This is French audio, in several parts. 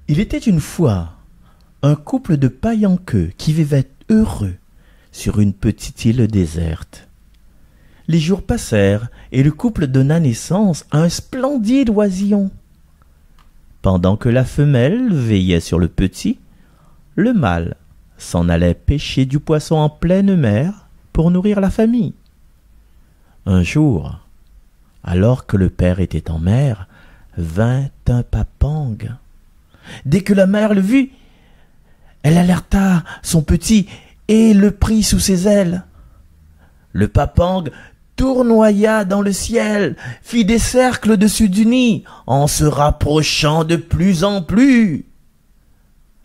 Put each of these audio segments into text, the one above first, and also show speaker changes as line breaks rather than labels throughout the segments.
Il était une fois un couple de païenqueux qui vivaient heureux sur une petite île déserte. Les jours passèrent et le couple donna naissance à un splendide oisillon. Pendant que la femelle veillait sur le petit, le mâle s'en allait pêcher du poisson en pleine mer pour nourrir la famille. Un jour, alors que le père était en mer, vint un papangue. Dès que la mère le vit, elle alerta son petit et le prit sous ses ailes. Le papangue tournoya dans le ciel, fit des cercles au-dessus du nid, en se rapprochant de plus en plus.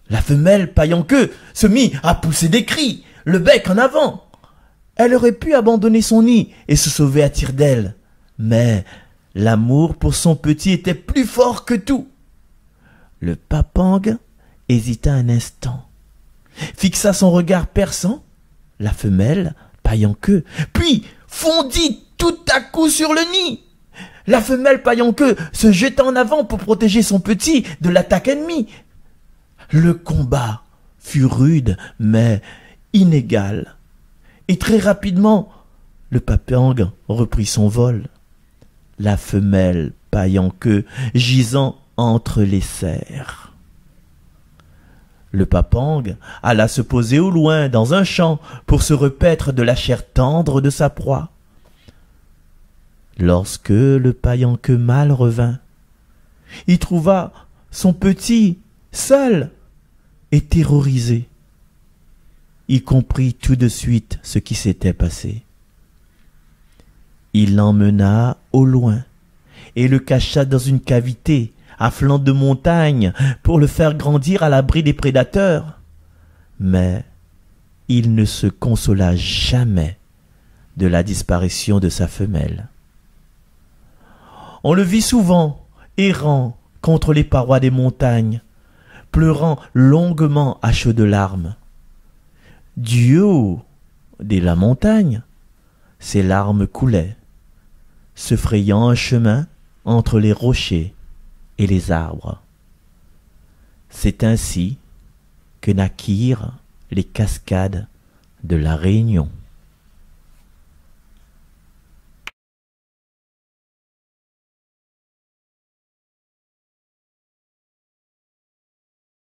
La femelle païenqueux se mit à pousser des cris, le bec en avant. Elle aurait pu abandonner son nid et se sauver à tire-d'aile, mais l'amour pour son petit était plus fort que tout. Le papangue hésita un instant, fixa son regard perçant la femelle païenqueux, puis fondit tout à coup sur le nid. La femelle païenqueux se jeta en avant pour protéger son petit de l'attaque ennemie. Le combat fut rude mais inégal, et très rapidement le papangue reprit son vol, la femelle païenqueux gisant entre les serres. Le papangue alla se poser au loin dans un champ pour se repaître de la chair tendre de sa proie. Lorsque le païenqueux mâle revint, il trouva son petit seul et terrorisé. Il comprit tout de suite ce qui s'était passé. Il l'emmena au loin et le cacha dans une cavité à flanc de montagne pour le faire grandir à l'abri des prédateurs. Mais il ne se consola jamais de la disparition de sa femelle. On le vit souvent errant contre les parois des montagnes, pleurant longuement à chaudes larmes. Du haut de la montagne, ses larmes coulaient, se frayant un chemin entre les rochers et les arbres. C'est ainsi que naquirent les cascades de la Réunion.